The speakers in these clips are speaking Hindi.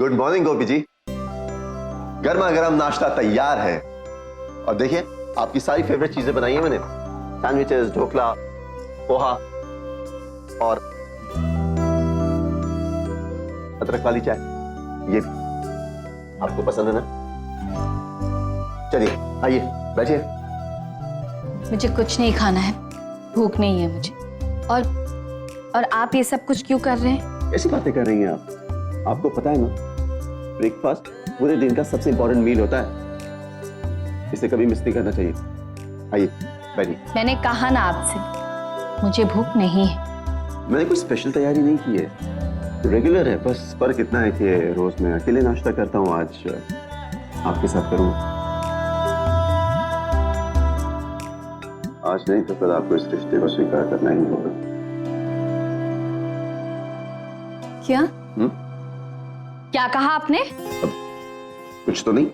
गुड मॉर्निंग गोपी जी। गर्मा गर्म नाश्ता तैयार है और देखिए आपकी सारी फेवरेट चीजें बनाई है मैंने। सैंडविचेस, ढोकला, पोहा और अदरक वाली चाय, ये भी आपको पसंद है ना? चलिए आइए बैठिए। मुझे कुछ नहीं खाना है, भूख नहीं है मुझे। और आप ये सब कुछ क्यों कर रहे हैं? ऐसी बातें कर रही हैं आप? आपको पता है ना, ब्रेकफास्ट पूरे दिन का सबसे इंपॉर्टेंट मील होता है, इसे कभी मिस नहीं करना चाहिए। आइए बैठिए। मैंने कहा ना आपसे, मुझे भूख नहीं है। मैंने कोई स्पेशल तैयारी नहीं की है, रेगुलर है बस। फर्क इतना है कि रोज मैं अकेले नाश्ता करता हूँ, आज आपके साथ करूँ। आज नहीं तो फिर आपको इस रिश्ते को स्वीकार करना ही होगा। क्या? क्या कहा आपने? कुछ तो नहीं,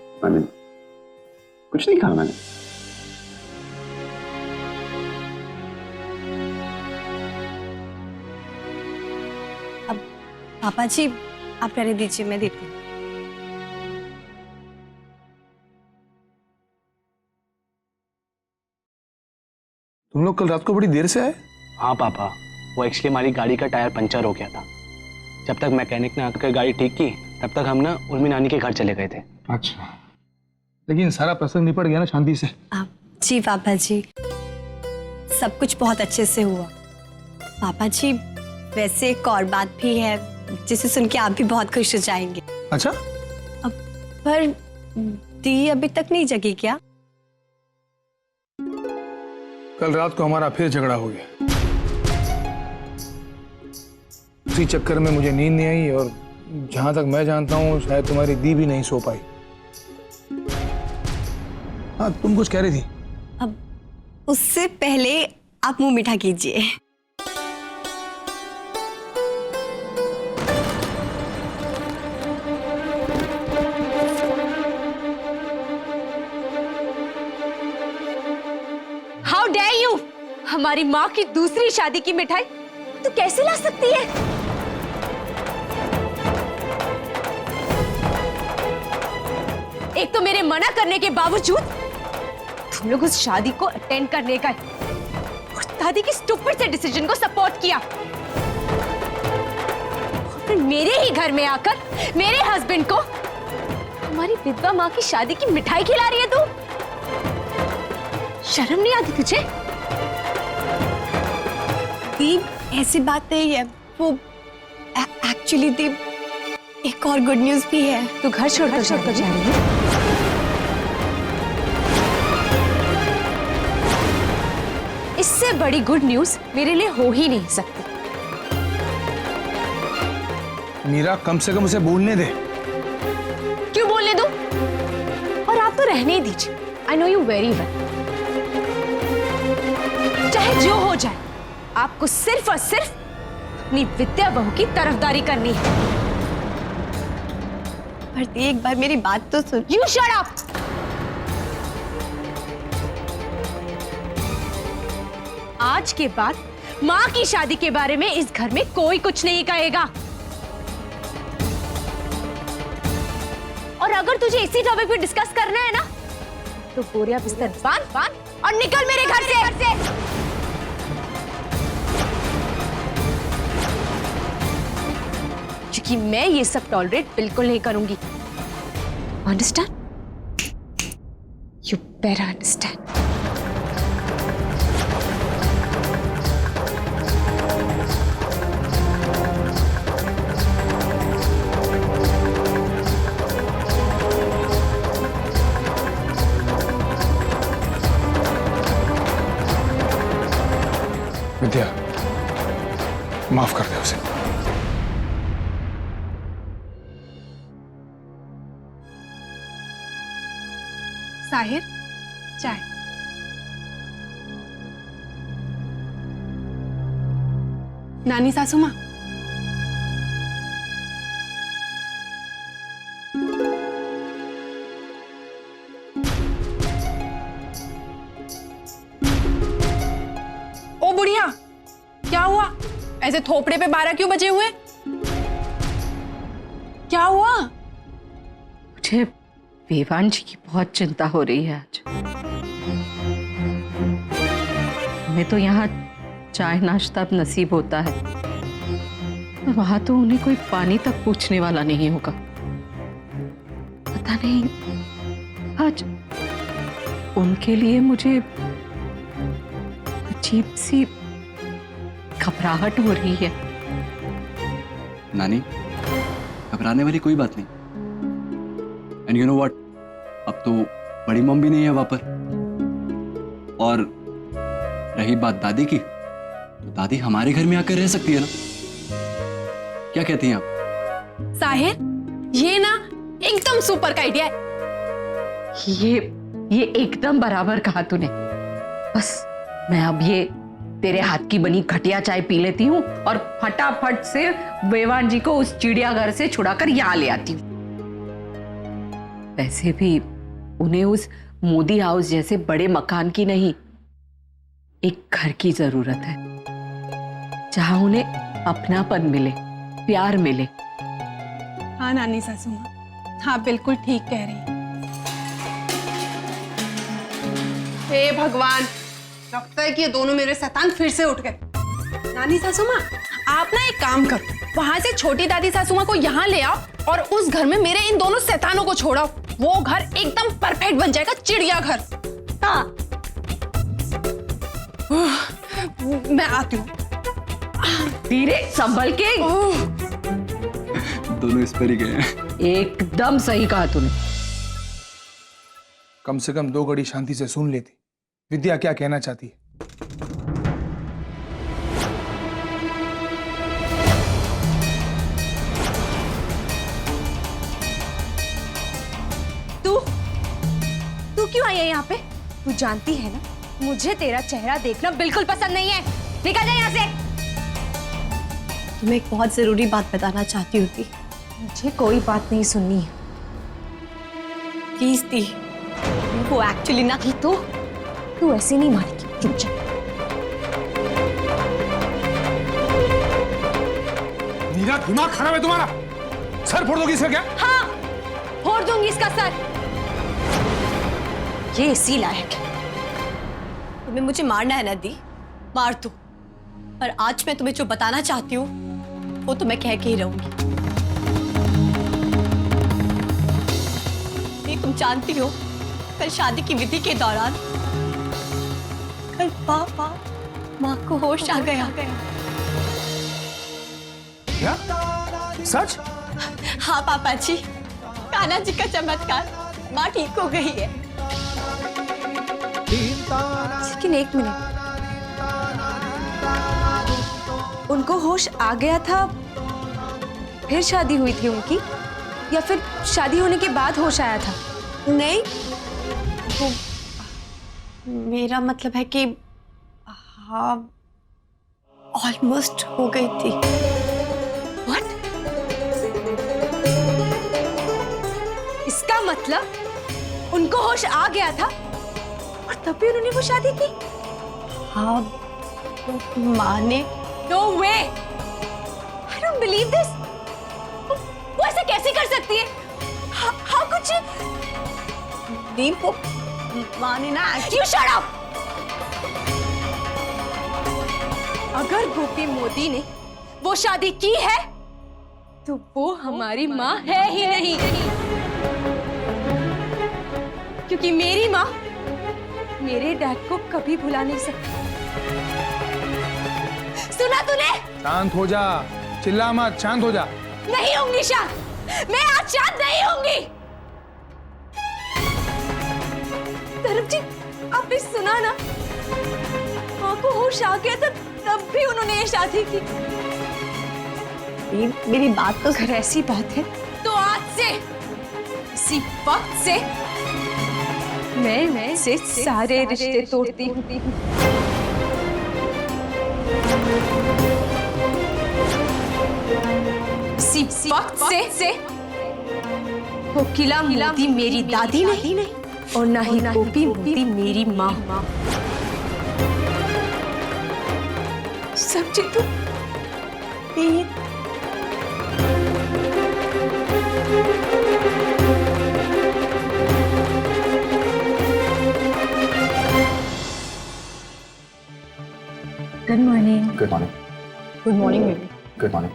कुछ नहीं कहा मैंने। अब पापा जी आप रहने दीजिए, मैं देती हूँ। तुम लोग कल रात को बड़ी देर से आए? हाँ पापा, वो एक्चुअली हमारी गाड़ी का टायर पंचर हो गया था। जब तक मैकेनिक ने आकर गाड़ी ठीक की तब तक हम ना उर्मी नानी के घर चले गए थे। अच्छा, लेकिन सारा प्रसंग निपट गया ना शांति से? जी पापा जी, सब कुछ बहुत अच्छे से हुआ। पापा जी वैसे एक और बात भी है जिसे सुन के आप भी बहुत खुश हो जाएंगे। अच्छा? पर दी अभी तक नहीं जगी क्या? कल रात को हमारा फिर झगड़ा हो गया। उसी चक्कर में मुझे नींद नहीं आई और जहां तक मैं जानता हूं शायद तुम्हारी दी भी नहीं सो पाई। हाँ, तुम कुछ कह रही थी। अब उससे पहले आप मुंह मीठा कीजिए। How dare you! हमारी माँ की दूसरी शादी की मिठाई तू कैसे ला सकती है? एक तो मेरे मना करने के बावजूद तुम लोग उस शादी को अटेंड करने का और दादी की स्टूपिड से डिसीजन को सपोर्ट किया। और फिर मेरे ही घर में आकर मेरे हस्बैंड को हमारी विधवा माँ की शादी की मिठाई खिला रही है तू। शर्म नहीं आती तुझे? दीप ऐसी बात नहीं है, वो एक्चुअली दीप एक और गुड न्यूज भी है। तू घर छोड़कर जा रही है? इससे बड़ी गुड न्यूज मेरे लिए हो ही नहीं सकती। मीरा कम से कम उसे बोलने दे। क्यों बोलने दो? और आप तो रहने ही दीजिए। I know you very well. चाहे जो हो जाए, आपको सिर्फ और सिर्फ अपनी विद्या बहू की तरफदारी करनी है। पर दी एक बार मेरी बात तो सुन। You shut up! आज के बाद माँ की शादी के बारे में इस घर में कोई कुछ नहीं कहेगा। और अगर तुझे इसी टॉपिक पे डिस्कस करना है ना, तो बोरिया बिस्तर बांध और निकल मेरे घर से। क्योंकि मैं ये सब टॉलरेट बिल्कुल नहीं करूंगी। Understand? You better understand. Vidya, माफ कर दे उसे। साहिर, चाय। नानी सासू माँ, ओ बुढ़िया, क्या हुआ? ऐसे थोपड़े पे 12 क्यों बजे हुए? क्या हुआ? मुझे वेवान जी की बहुत चिंता हो रही है आज। हमें तो यहाँ चाय नाश्ता अब नसीब होता है, वहां तो उन्हें कोई पानी तक पूछने वाला नहीं होगा। पता नहीं आज उनके लिए मुझे अजीब सी घबराहट हो रही है। नानी, घबराने वाली कोई बात नहीं। एंड यू नो व्हाट, अब तो बड़ी मॉम भी नहीं है वहां पर। और रही बात दादी की, तो दादी हमारे घर में आकर रह सकती है ना। क्या कहती हैं आप? साहिर, ये ना एकदम सुपर का आइडिया है। ये एकदम बराबर कहा तूने। बस मैं अब ये तेरे हाथ की बनी घटिया चाय पी लेती हूँ और फटाफट से वेवान जी को उस चिड़ियाघर से छुड़ाकर यहाँ ले आती हूँ। वैसे भी उन्हें उस मोदी हाउस जैसे बड़े मकान की नहीं, एक घर की जरूरत है जहां उन्हें अपनापन मिले, प्यार मिले। हाँ नानी सासू माँ, हाँ बिल्कुल ठीक कह रही हैं। हे भगवान, लगता है कि ये दोनों मेरे शैतान फिर से उठ गए। नानी सासू माँ, आप ना एक काम करो, वहां से छोटी दादी सासू माँ को यहाँ ले आओ और उस घर में मेरे इन दोनों शैतानों को छोड़ाओ। वो घर एकदम परफेक्ट बन जाएगा, चिड़ियाघर। हाँ, मैं आती हूँ। धीरे संभल के। दोनों इस पर ही गए हैं। एकदम सही कहा तूने। कम से कम 2 घड़ी शांति से सुन लेती विद्या क्या कहना चाहती है। तू क्यों आई है यहाँ पे? तू जानती है ना, मुझे तेरा चेहरा देखना बिल्कुल पसंद नहीं है। निकल जा यहाँ से। तुम्हें एक बहुत जरूरी बात बताना चाहती होती। मुझे कोई बात नहीं सुननी है। प्लीज दी, वो एक्चुअली ना की तो तू ऐसे नहीं मारेगी, चुप जा। नीरा, दिमाग खराब है तुम्हारा? सर फोड़ दोगी इसका क्या? हाँ, फोड़ दूंगी इसका सर। ये इसी लायक है। तुम्हें मुझे मारना है ना दी, मार दो। पर आज मैं तुम्हें जो बताना चाहती हूँ वो तो मैं कह के ही रहूंगी। दी, तुम जानती हो कल शादी की विधि के दौरान कल पापा माँ को होश आ गया। क्या? सच? हाँ पापा जी, कान्हा जी का चमत्कार, माँ ठीक हो गई है। लेकिन एक मिनट, उनको होश आ गया था फिर शादी हुई थी उनकी, या फिर शादी होने के बाद होश आया था? नहीं, वो मेरा मतलब है कि हाँ, ऑलमोस्ट हो गई थी। What? इसका मतलब उनको होश आ गया था और तब भी उन्होंने वो शादी की? हाँ, माँ ने। No way! I don't believe this. वो ऐसे कैसे कर सकती है? How could she? दीप, वो माँ ने ना। You shut up! अगर गोपी मोदी ने वो शादी की है तो वो हमारी माँ है ही नहीं, क्योंकि मेरी माँ मेरे डैड को कभी भुला नहीं सकती। सुना तूने? शांत हो जा, चिल्ला मत, शांत हो जा। नहीं होंगी शांत, मैं आज शांत नहीं होंगी। धर्म जी, आपने सुना ना, माँ को होश आ गया था तब भी उन्होंने ये शादी की। मेरी बात तो अगर ऐसी बात है तो आज से, इसी वक्त से मैं से सारे रिश्ते तोड़ती हूँ। इसी वक्त से कोकिला मोदी मेरी दादी नहीं और ना ही गोपी मोदी मेरी माँ। समझी तू? Good morning. Good morning baby. Good morning.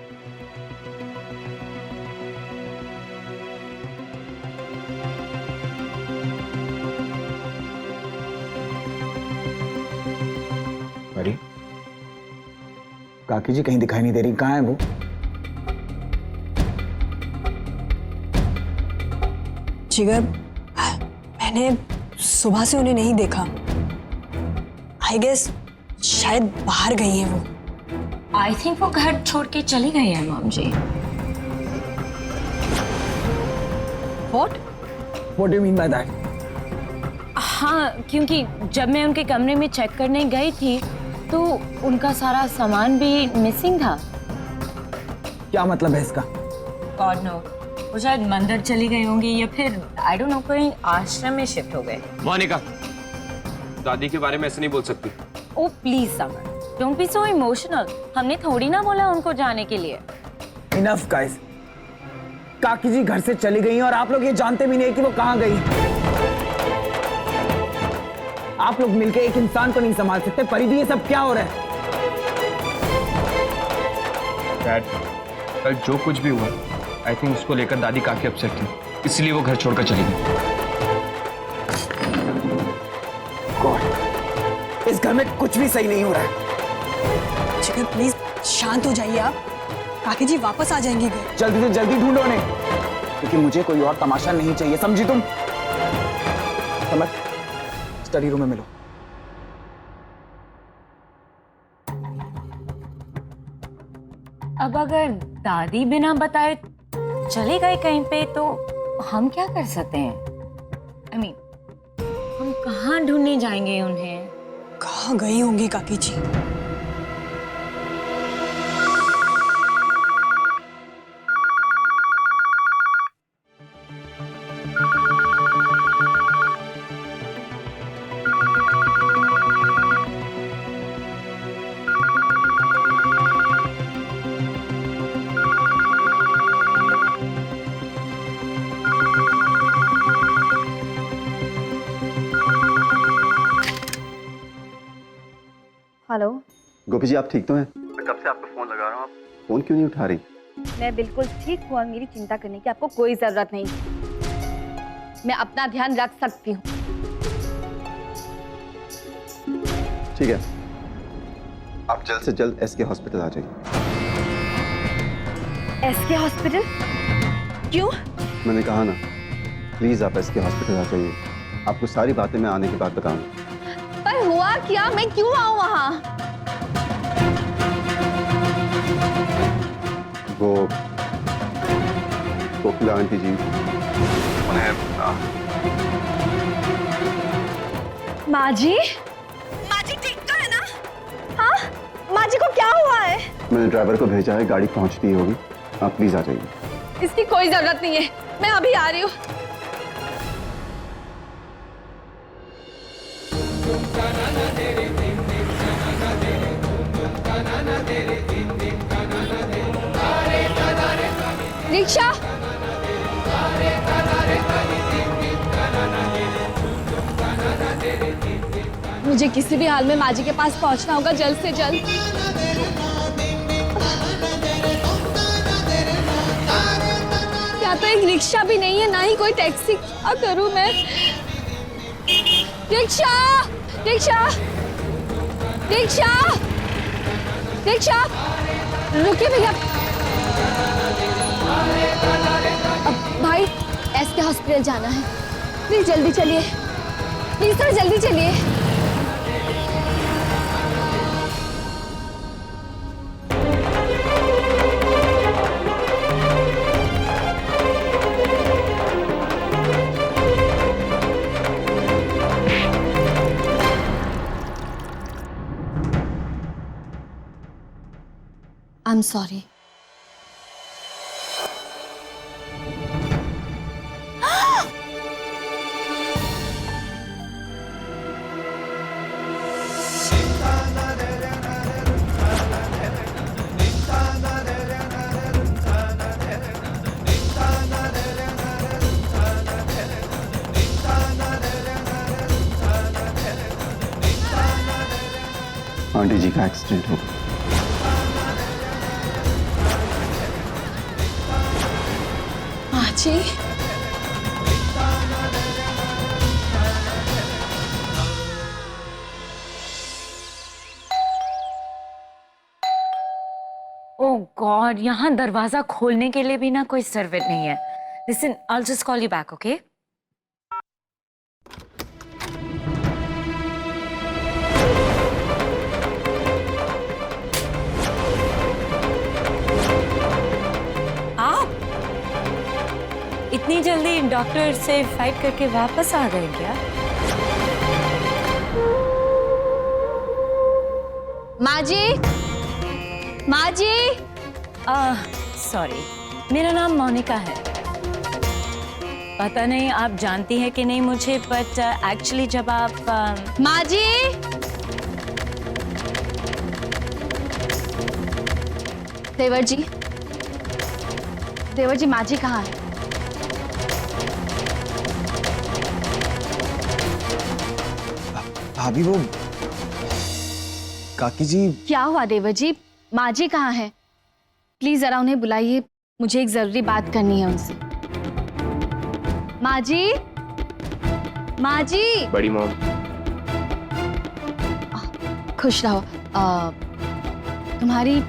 अरे काकी जी कहीं दिखाई नहीं दे रही, कहाँ है वो? जिगर, मैंने सुबह से उन्हें नहीं देखा। आई गेस शायद बाहर गई हैं वो। आई थिंक वो घर छोड़ के चली गई है mom ji. What? What do you mean by that? हाँ, क्योंकि जब मैं उनके कमरे में चेक करने गई थी तो उनका सारा सामान भी मिसिंग था। क्या मतलब है इसका? गॉड नो, वो शायद मंदिर चली गई होंगी या फिर आई डोंट नो कहीं आश्रम में शिफ्ट हो गए। मोनिका, दादी के बारे में ऐसे नहीं बोल सकती। Oh please Samar, don't be so emotional. हमने थोड़ी ना बोला उनको जाने के लिए। Enough guys. काकी जी घर से चली गई हैं और आप लोग ये जानते भी नहीं कि वो कहाँ गई। आप लोग मिलकर एक इंसान को नहीं संभाल सकते। परिधि, ये सब क्या हो रहा है? डैड, कल जो कुछ भी हुआ, आई थिंक उसको लेकर दादी काफी अपसेट थी, इसलिए वो घर छोड़कर चली गई। गॉड, इस घर में कुछ भी सही नहीं हो रहा है। जिगर प्लीज शांत हो जाइए आप। काकी जी वापस आ जाएंगी घर। जल्दी से जल्दी ढूंढो उन्हें, क्योंकि मुझे कोई और तमाशा नहीं चाहिए, समझी तुम? समझ, स्टडी रूम में मिलो। अब अगर दादी बिना बताए चली गई कहीं पे तो हम क्या कर सकते हैं? आई मीन, हम कहाँ ढूंढने जाएंगे उन्हें? कहाँ गई होंगी काकी जी? हेलो गोपी जी, आप ठीक तो हैं? मैं कब से आपको फोन लगा रहा हूँ, आप फोन क्यों नहीं उठा रही? मैं बिल्कुल ठीक हूँ और मेरी चिंता करने की आपको कोई जरूरत नहीं। मैं अपना ध्यान रख सकती हूँ। ठीक है, आप जल्द से जल्द एसके हॉस्पिटल आ जाइए। SK hospital? क्यों? मैंने कहा ना, प्लीज आप एसके हॉस्पिटल आ जाइए। आपको सारी बातें मैं आने के बाद बताऊंगा। पर हुआ क्या? मैं क्यों आऊं वहां? वो कोकिला आंटी जी उन्हें माँ जी? माँ जी ठीक तो है ना? हाँ, माँ जी को क्या हुआ है? मैंने ड्राइवर को भेजा है, गाड़ी पहुंचती होगी। आप प्लीज आ जाइए। इसकी कोई जरूरत नहीं है, मैं अभी आ रही हूँ। रिक्शा! मुझे किसी भी हाल में माँ जी के पास पहुंचना होगा, जल्द से जल्द। क्या तो एक रिक्शा भी नहीं है, ना ही कोई टैक्सी। क्या करूं मैं? रिक्शा! रिक्शा! रिक्शा! रिक्शा! रुकिए भैया। अब भाई, एसके हॉस्पिटल जाना है, प्लीज जल्दी चलिए। प्लीज थोड़ा जल्दी चलिए। I'm sorry. आंटी जी का एक्सीडेंट हो गया। जी ओह गॉड, यहाँ दरवाजा खोलने के लिए भी ना कोई सर्वेंट नहीं है। Listen, I'll just call you back, okay? आप इतनी जल्दी डॉक्टर से फाइट करके वापस आ गए क्या? माँ जी, माँ जी। सॉरी, मेरा नाम मोनिका है। पता नहीं आप जानती हैं कि नहीं मुझे, बट एक्चुअली जब आप माँ जी, देवर जी, देवर जी, माँ जी कहाँ है? भाभी वो काकी जी। क्या हुआ देवर जी? माँ जी कहाँ है? प्लीज जरा उन्हें बुलाइए, मुझे एक जरूरी बात करनी है उनसे। माँ जी, माँ जी। बड़ी मॉम। खुश रहो। तुम्हारी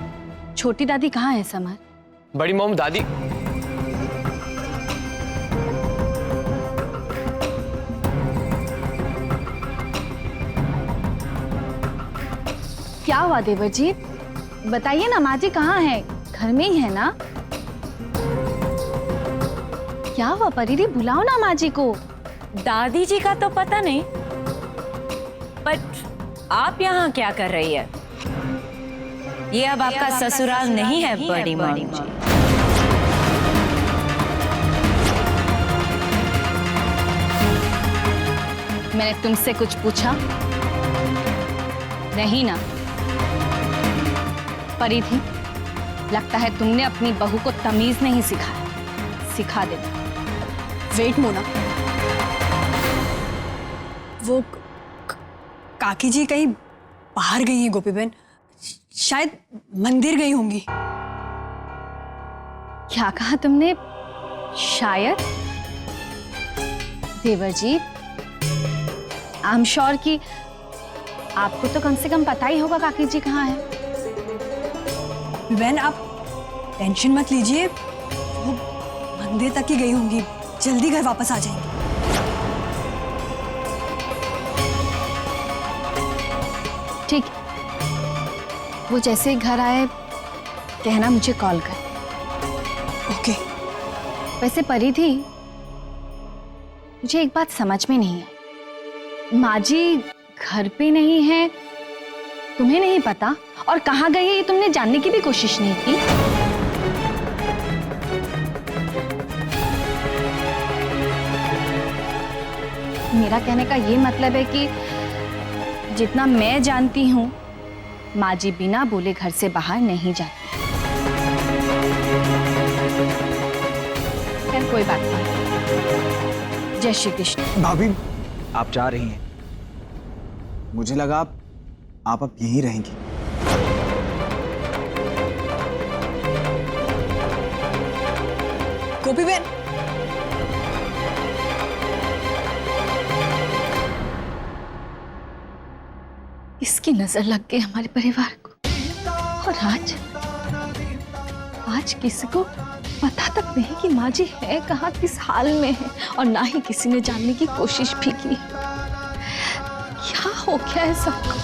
छोटी दादी कहाँ है समर? बड़ी मॉम, दादी। क्या हुआ देवर जी? बताइए ना, माँ जी कहाँ है? घर में ही है ना? क्या हुआ परिधि, बुलाओ ना माँ जी को। दादी जी का तो पता नहीं, बट आप यहाँ क्या कर रही है? ये अब आपका ससुराल नहीं है बड़ी मॉम जी। मैंने तुमसे कुछ पूछा? नहीं ना? परिधि, लगता है तुमने अपनी बहू को तमीज नहीं सिखाया। सिखा दे। वेट मोना, वो काकी जी कहीं बाहर गई हैं गोपी बहन, शायद मंदिर गई होंगी। क्या कहा तुमने? शायद? देवर जी, आई एम श्योर कि आपको तो कम से कम पता ही होगा काकी जी कहाँ है। बहन आप टेंशन मत लीजिए, वो मंदिर तक ही गई होंगी, जल्दी घर वापस आ जाएंगी। ठीक, वो जैसे ही घर आए कहना मुझे कॉल कर। ओके। वैसे परिधि, मुझे एक बात समझ में नहीं है। माँ जी घर पे नहीं है, तुम्हें नहीं पता, और कहाँ गई है ये तुमने जानने की भी कोशिश नहीं की। मेरा कहने का ये मतलब है कि जितना मैं जानती हूँ, माँ जी बिना बोले घर से बाहर नहीं जाती। खैर कोई बात नहीं। जय श्री कृष्ण। भाभी आप जा रही हैं, मुझे लगा आप अब यहीं रहेंगी। गोपी बहन, इसकी नजर लग गई हमारे परिवार को, और आज किसी को पता तक नहीं कि माँ जी है कहाँ, किस हाल में है, और ना ही किसी ने जानने की कोशिश भी की। क्या हो गया है सबको?